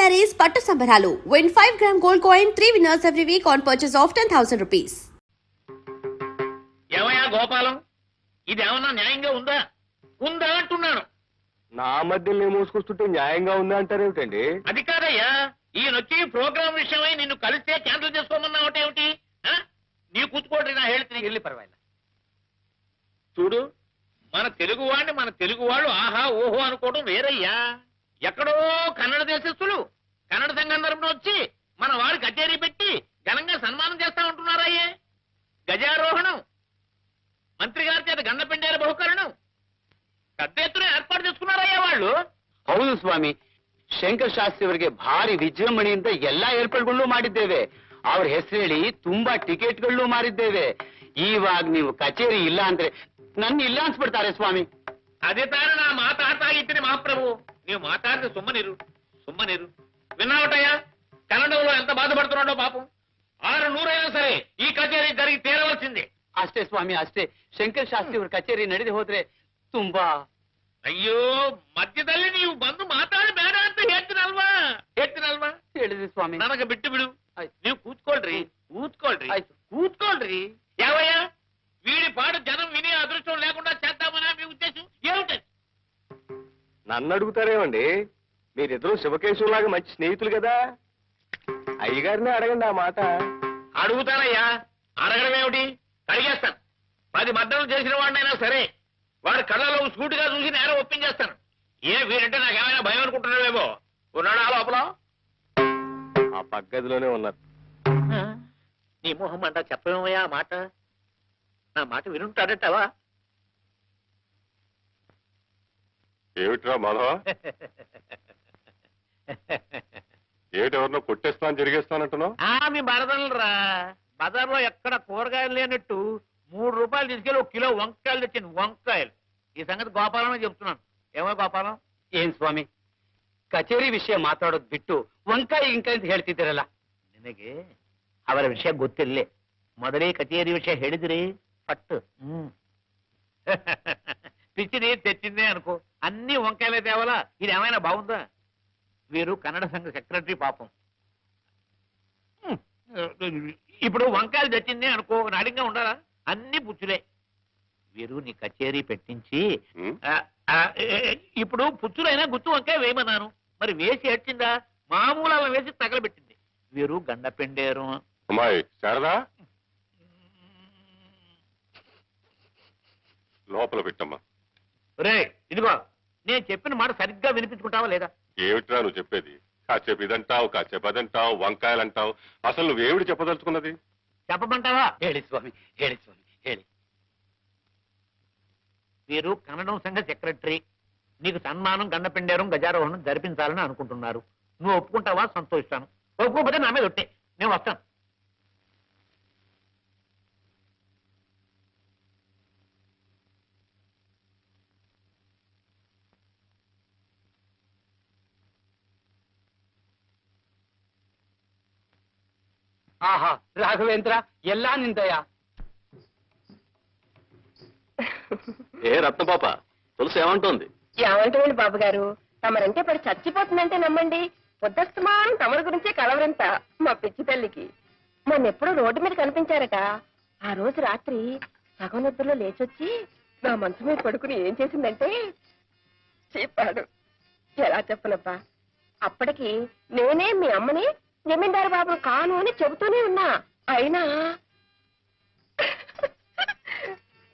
sarees పట్టు సంబరాలు. Win 5-gram gold coin, 3 winners every week on purchase of 10,000 rupees. ఏమయ్యా గోపాలం, ఇది ఏమన్నా న్యాయంగా ఉందా? ఉందా అంటున్నాను. నా మధ్యలో మూసుకొస్తుంటే న్యాయంగా ఉందా అంటారేమిటండి? అది కాదయ్యా, ఈయనొచ్చి ప్రోగ్రామ్ విషయమై నిన్ను కలిస్తే క్యాన్సిల్ చేసుకోమన్నా ఒకటేమిటి? నీ కూతుకోటి నా హేళితే వెళ్ళి పర్వాలేదు. చూడు, మన తెలుగు వాళ్ళు ఆహా ఓహో అనుకోవడం వేరయ్యా. ఎక్కడో కన్నడ దేశస్తులు కన్నడ సంఘం తరపున వచ్చి మన వారి కచేరీ పెట్టి ఘనంగా సన్మానం చేస్తా ఉంటున్నారయ్యే. గజారోహణం, మంత్రి గారి చేత గండపెండేర బహుకరణం పెద్ద ఎత్తున ఏర్పాటు చేసుకున్నారయ్యా వాళ్ళు. ಹೌದು ಸ್ವಾಮಿ, ಶಂಕರ್ ಶಾಸ್ತ್ರಿ ಅವರಿಗೆ ಭಾರಿ ವಿಜೃಂಭಣೆಯಿಂದ ಎಲ್ಲಾ ಏರ್ಪಾಡುಗಳು ಮಾಡಿದ್ದೇವೆ. ಅವ್ರ ಹೆಸರು ಹೇಳಿ ತುಂಬಾ ಟಿಕೆಟ್ಗಳು ಮಾರಿದ್ದೇವೆ. ಇವಾಗ ನೀವು ಕಚೇರಿ ಇಲ್ಲ ಅಂದ್ರೆ ನನ್ನ ಇಲ್ಲ ಅನ್ಸ್ಬಿಡ್ತಾರೆ ಸ್ವಾಮಿ. అదే తాను నా మాట్లాడతాగిచ్చిన మహాప్రభు. నీవు మాట్లాడితే సుమ్మనిరు విన్నావటయ్యా, కన్నడంలో ఎంత బాధపడుతున్నాడో పాపం. 600 అయినా సరే ఈ కచేరీ జరిగి తీరవలసిందే. ಅಷ್ಟೇ ಸ್ವಾಮಿ, ಅಷ್ಟೇ. ಶಂಕರ್ ಶಾಸ್ತ್ರಿ ಅವ್ರ ಕಚೇರಿ ನಡೆದು ಹೋದ್ರೆ ತುಂಬಾ. ಅಯ್ಯೋ ಮಧ್ಯದಲ್ಲಿ ನೀವು ಬಂದು ಮಾತಾಡಿ ಬೇಡ ಅಂತ ಹೇಳ್ತೀನಲ್ವಾ ಹೇಳಿದ್ರಿ ಸ್ವಾಮಿ. ನನಗೆ ಬಿಟ್ಟು ಬಿಡು. ನೀವು ಕೂತ್ಕೊಳ್ರಿ. ಯಾವಯ್ಯ, వీడి పాడు జనం విని అదృష్టం లేకుండా చేద్దామనా మీ ఉద్దేశం ఏమిటి? నన్ను అడుగుతారేమండి? మీరిద్దరూ శివకేశవులాగా మంచి స్నేహితులు కదా, అయ్యగారిని అడగండి ఆ మాట. అడుగుతానయ్యా, అడగడం ఏమిటి? అడిగేస్తాను. 10 మద్దతులు చేసిన వాడినైనా సరే వాడి కళ్ళలో సూటుగా చూసి నేరం ఒప్పించేస్తాను. వీడంటే నాకేమైనా భయం అనుకుంటున్నావేమో. ఉన్నాడా లోపల? ఆ పగ్గదిలోనే ఉన్నారు. నీ మొహం అంటా చెప్పమయ్యా మాట. నా మాట వినుంటాడటవా? ఏమిట్రా మాధవ, ఏమిటెవరినో కొట్టేస్తాను జరిగేస్తానంటున్నావు? మీ బరదనరా, బజార్లో ఎక్కడ కూరగాయలు లేనట్టు 3 రూపాయలు తీసుకెళ్ళి 1 కిలో వంకాయలు తెచ్చింది. వంకాయలు. ఈ సంగతి గోపాలం చెప్తున్నాను. ఏమో గోపాలం? ಏನ್ ಸ್ವಾಮಿ, ಕಚೇರಿ ವಿಷಯ ಮಾತಾಡೋದ್ ಬಿಟ್ಟು ವಂಕಾಯಿ ಗಿಂಕಾಯಿ ಅಂತ ಹೇಳ್ತಿದ್ದೀರಲ್ಲ. ನಿನಗೆ ಅವರ ವಿಷಯ ಗೊತ್ತಿರಲಿ. ಮೊದಲೇ ಕಚೇರಿ ವಿಷಯ ಹೇಳಿದ್ರಿ పట్టు. పిచ్చిని తెచ్చిందే అనుకో, అన్ని వంకాయలే తేవాలా? ఇది ఏమైనా బాగుందా? వీరు కన్నడ సంఘ సెక్రటరీ పాపం. ఇప్పుడు వంకాయలు తెచ్చిందే అనుకో, నాడిగా ఉండాలా? అన్ని పుచ్చులే. వీరు నీ కచేరీ పెట్టించి ఇప్పుడు పుచ్చులైనా గుత్తు వంకాయ వేయమన్నాను. మరి వేసి ఏడ్చిందా? మామూలు అలా వేసి తగలబెట్టింది. వీరు గండ పెండేరు. అమ్మాయి శారదా, లోపల పెట్టమ్మా. రే ఇదిగో, నేను చెప్పిన మాట సరిగ్గా వినిపించుకుంటావా లేదా? ఏమిట్రా నువ్వు చెప్పేది? కాసేపు ఇదంటావు, కాసేపు అదంటావు, వంకాయలు అంటావు. అసలు నువ్వేమిటి చెప్పదలుచుకున్నది? చెప్పమంటావా? ಹೇಳಿ ಸ್ವಾಮಿ, ಹೇಳಿ ಸ್ವಾಮಿ, ಹೇಳಿ. వీరు కన్నడం సంఘ సెక్రటరీ. నీకు సన్మానం, గండపెండేరం, గజారోహణం జరిపించాలని అనుకుంటున్నారు. నువ్వు ఒప్పుకుంటావా? సంతోషిస్తాను. ఒప్పుకోకపోతే నా మీద ఒట్టే, నేను వస్తాను. ఆహా, రాఘవేంద్ర, ఎల్లా నిందయా. ఏ రత్నపాప, తులసి ఏమంటోంది? ఏమంటారండి బాబు గారు, తమరంటే పడి చచ్చిపోతుందంటే నమ్మండి. పొద్దస్తమానం తమరి గురించే కలవరంతా మా పిచ్చి తల్లికి. మొన్నెప్పుడో రోడ్డు మీద కనిపించారట. ఆ రోజు రాత్రి సగం నిద్రలో లేచొచ్చి నా మనసు మీద పడుకుని ఏం చేసిందంటే చెప్పాడు. ఎలా చెప్పనబ్బా, అప్పటికి నేనే మీ అమ్మని జమీందారు బాబు కాను అని చెబుతూనే ఉన్నా. అయినా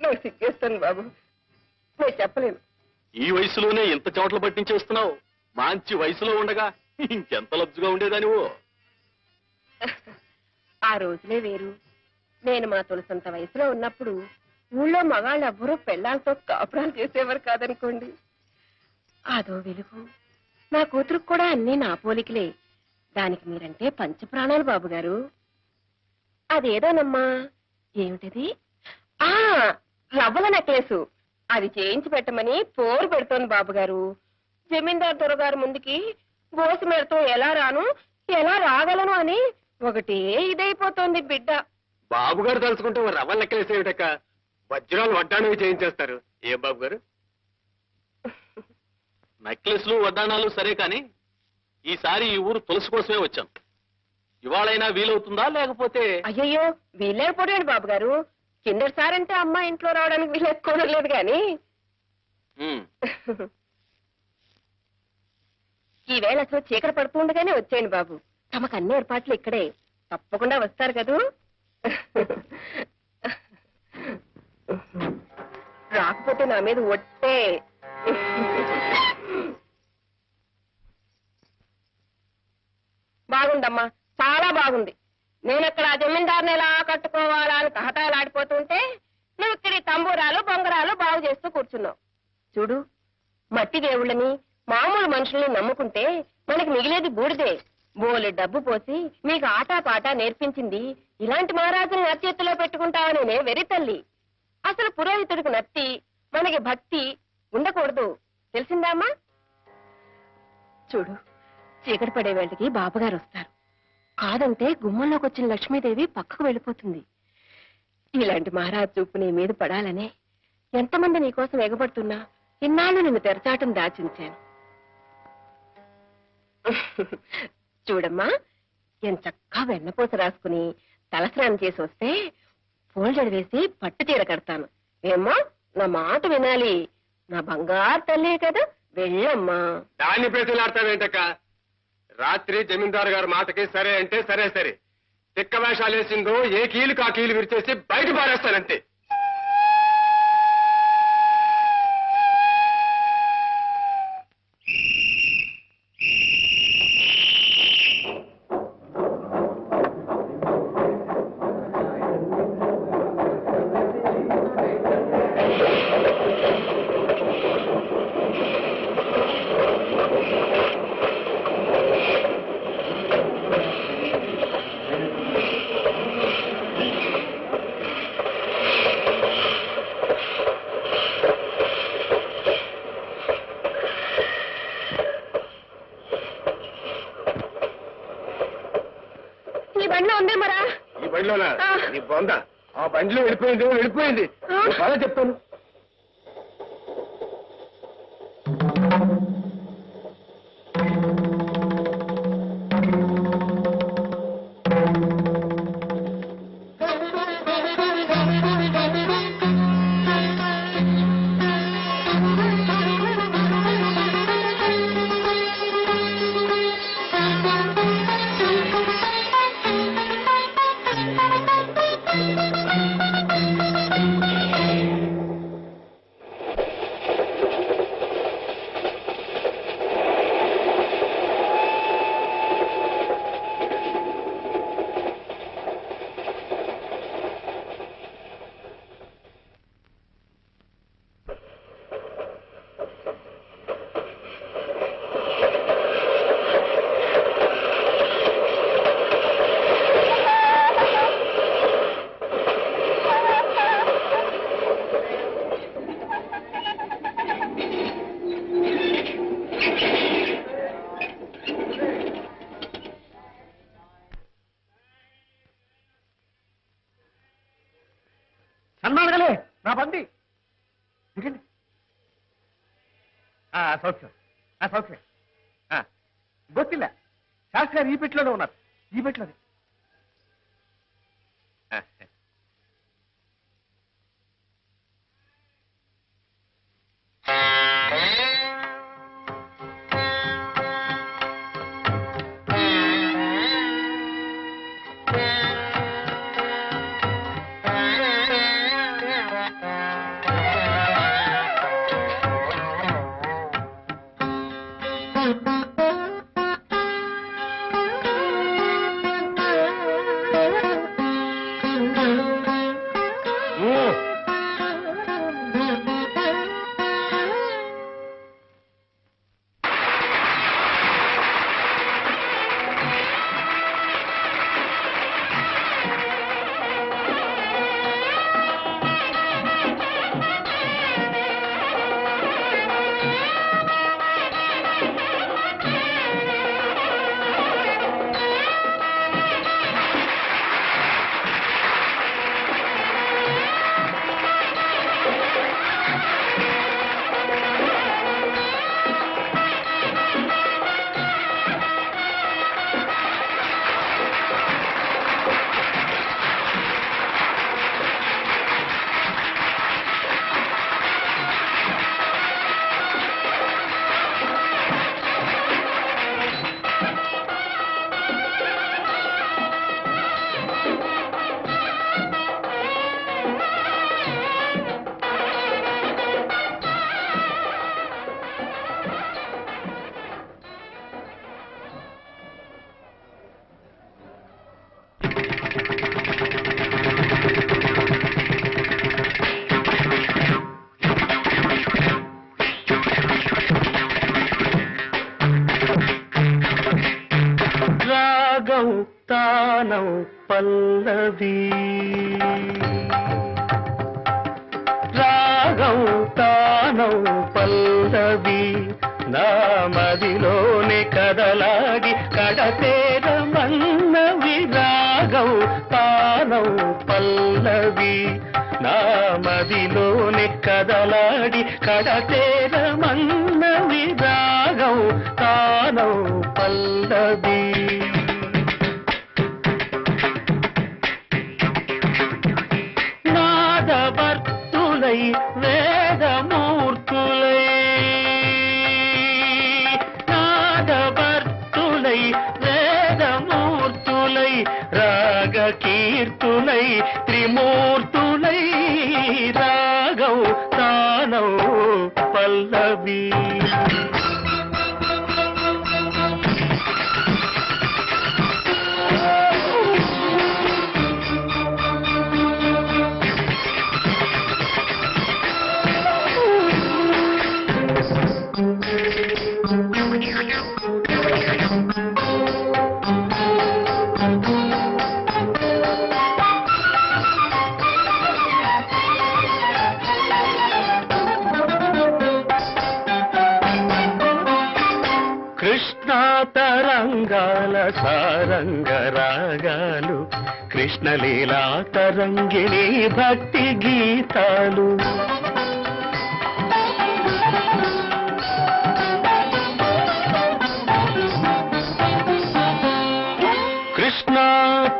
నువ్వు సిగ్గేస్తాను బాబు, నేను చెప్పలేను. ఈ వయసులోనే ఎంత చెమటలు పట్టించేస్తున్నావు? మంచి వయసులో ఉండగా ఇంకెంత లబ్జుగా ఉండేదానివో. ఆ రోజులే వేరు. నేను మా తులసంత వయసులో ఉన్నప్పుడు ఊళ్ళో మగాళ్ళు ఎవ్వరూ పెళ్ళాలతో కాపురాలు చేసేవారు కాదనుకోండి. అదో వెలుగు. నా కూతురుకు కూడా అన్నీ నా పోలికలే. దానికి మీరంటే పంచప్రాణాలు బాబుగారు. అదేదోనమ్మా, ఏమిటది? ఆ రవ్వల నెక్లెసు. అది చేయించి పెట్టమని పోరు పెడుతోంది బాబుగారు. జమీందారు దొరగారు ముందుకి గోసి మేడతో ఎలా రాను, ఎలా రాగలను అని ఒకటే ఇదైపోతోంది బిడ్డ. బాబుగారు తలుచుకుంటే రవ్వలు లెక్కలేసేవిటక్క, వజ్రాలు వడ్డాణవి చేయించేస్తారు. ఏం బాబు గారు? నెక్లెస్లు వడ్డాణాలు సరే కాని ఈసారి ఈ ఊరు తులసి కోసమే వచ్చాను. ఇవాళైనా వీలవుతుందా లేకపోతే? అయ్యయ్యో వీలేకపోయాడు బాబు గారు. కిందటిసారి అంటే అమ్మ ఇంట్లో రావడానికి వీలేసుకోవడం లేదు గాని ఉమ్, ఈవేళ అసలు చీకటి పడుతూ ఉండగానే వచ్చేయండి బాబు. తమకు అన్ని ఏర్పాట్లు ఇక్కడే. తప్పకుండా వస్తారు కదూ. రాకపోతే నా మీద ఒట్టే. బాగుందమ్మా, చాలా బాగుంది. నేనక్కడ ఆ జమీందారుని ఎలా కట్టుకోవాలా అని తహతాలాడిపోతుంటే నువ్వు ఇక్కడ ఈ తంబూరాలు బొంగరాలు బాగు చేస్తూ కూర్చున్నావు. చూడు, మట్టి దేవుళ్ళని మామూలు మనుషుల్ని నమ్ముకుంటే మనకి మిగిలేది బూడిదే. బోలె డబ్బు పోసి మీకు ఆటా పాట నేర్పించింది ఇలాంటి మహారాజుని నా చేతిలో పెట్టుకుంటావనే వెరి తల్లి. అసలు పురోహితుడికి నత్తి మనకి భక్తి ఉండకూడదు, తెలిసిందామా? చూడు, చీకటి పడే వేళకి బాబుగారు వస్తారు. కాదంటే గుమ్మంలోకి వచ్చిన లక్ష్మీదేవి పక్కకు వెళ్ళిపోతుంది. ఇలాంటి మహారాజు చూపు నీ మీద పడాలనే ఎంతమంది నీకోసం ఎగబడుతున్నా ఇన్నాళ్ళు నిన్ను తెరచాటం దాచించాను. చూడమ్మా, ఎంచక్కా వెన్నపూస రాసుకుని తలస్నానం చేసి వస్తే పూలజడ వేసి పట్టు చీర కడతాను. ఏమ్మా, నా మాట వినాలి. నా బంగారు తల్లే కదా, వెళ్ళమ్మా. దాన్ని ప్రజలాడతావేంటక్క? రాత్రి జమీందారు గారి మాటకి సరే అంటే సరే సరే. తిక్క వేషాలు వేసిందో ఏ కీలుకి ఆ కీలు విరిచేసి బయట పారేస్తానంతే. ఈ బండిలో ఉందే మరా? ఈ బండిలోనా? నీ బొంద ఆ బండిలో వెళ్ళిపోయింది వెళ్ళిపోయింది. బాగా చెప్తాను. సన్మానగలే నా బండి దిగండి. సౌఖ్యం సౌఖ్యం. గొత్తిల్ల శాస్త్రి గారు ఈ పెట్టిలోనే ఉన్నారు. ఈ పెట్టిలోనే. రాగం తానం పల్లవి రాగం తానం పల్లవి నా మదిలోని కదలాడి కడతేరమన్నవి రాగం తానం పల్లవి నా మదిలోని కదలాడి కడతేరమన్నవి రాగం తానం పల్లవి నాదవర్తులై వేదమూర్తులై నాదవర్తులై వేదమూర్తులై రాగకీర్తులై త్రిమూర్తులై రాగం తానం పల్లవి కృష్ణా తరంగాల సారంగ రాగాలు కృష్ణలీలా తరంగిణి భక్తి గీతాలు కృష్ణా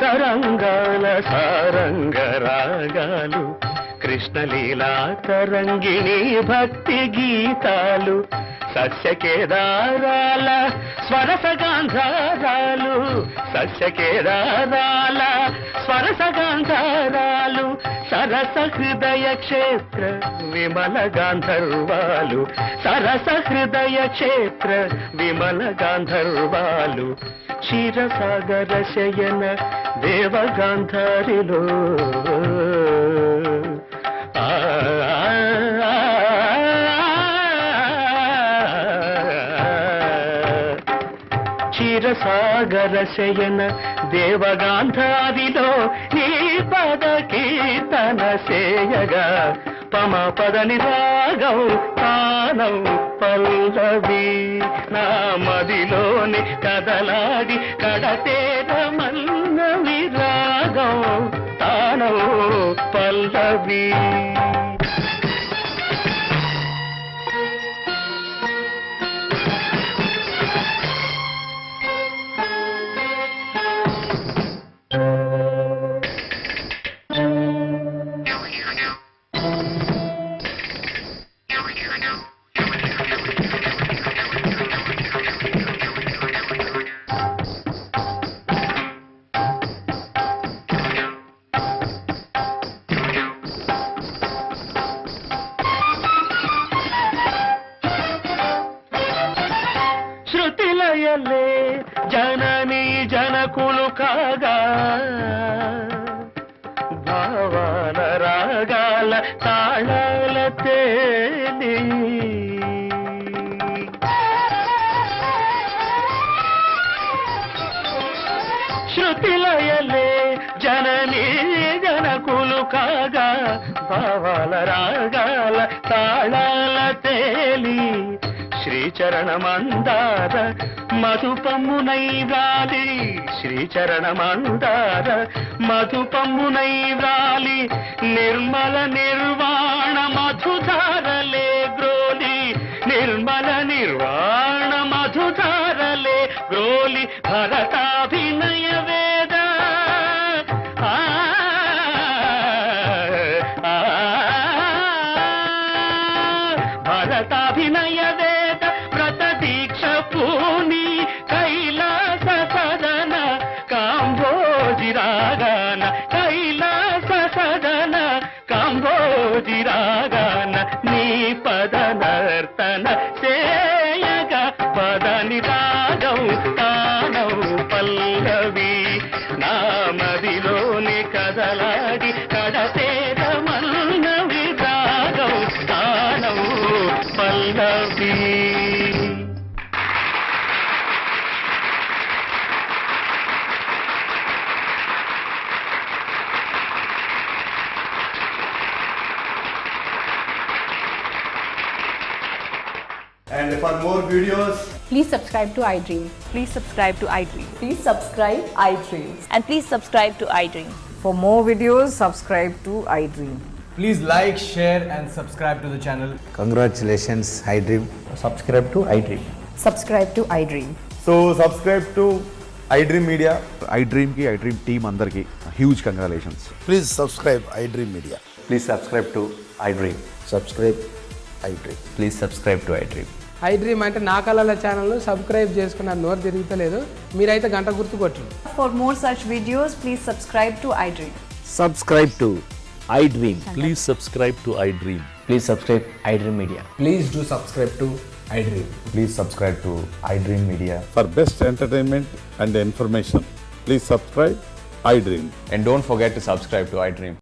తరంగాల సారంగ రాగాలు కృష్ణలీలా తరంగిణి భక్తి గీతాలు సస్యకేదారాల స్వరసగాంధారాలు సస్యకేదారాల స్వరసగాంధారాలు సరస హృదయ క్షేత్ర విమల గాంధర్వాలు సరస హృదయ క్షేత్ర విమల గాంధర్వాలు క్షీరసాగర శయన దేవగాంధారిలో క్షీరసాగర శయన దేవగాంధారిలో నీ పద కీర్తన సేయగా పమ పదని రాగం తానం పల్లవి నా మదిలోని కదలాడి కడతేరమన్నవి రాగం తానం పల్లవి శృతిలయలే జనని జనకులు కాగా భావాల రాగాల తాళాల తేలి శృతిలయలే జనని జనకులు కాగా భావాల రాగాల తాళాల తేలి శ్రీచరణమందార మధుపమ్మునై వ్రాలి శ్రీచరణమందార మధుపమ్మునై వ్రాలి నిర్మల నిర్వాణ మధుధారలే గ్రోలి నిర్మల నిర్వాణ మధుధారలే గ్రోలి భరతాభినయ వేద భరతాభినయ వేద వ్రత దీక్ష పూని కైలాస సదన కాంబోజి రాగాన కైలాస సదన కాంబోజి రాగాన నీ పద నర్తన సేయగా పదని రాగం తానౌ పల్ల And for more videos, please subscribe to iDream. Please subscribe to iDream. Please subscribe iDream. And please subscribe to iDream. For more videos, subscribe to iDream. please like, share and subscribe to the channel. Congratulations, iDream. Subscribe to iDream. Subscribe to iDream. So subscribe to iDream Media. iDream ki iDream team andarki huge congratulations. Please subscribe iDream Media. Please subscribe to iDream. Subscribe iDream. Please subscribe to iDream. iDream అంటే నా కళల channel subscribe చేసుకున్న నోరు తిరుగుతలేదు, మీరైతే గంట గుర్తు కొట్టండి. For more such videos, please subscribe to iDream. Subscribe to iDream. Please subscribe to iDream. Please subscribe iDream Media. Please do subscribe to iDream. Please subscribe to iDream Media. For best entertainment and information, please subscribe iDream. And don't forget to subscribe to iDream.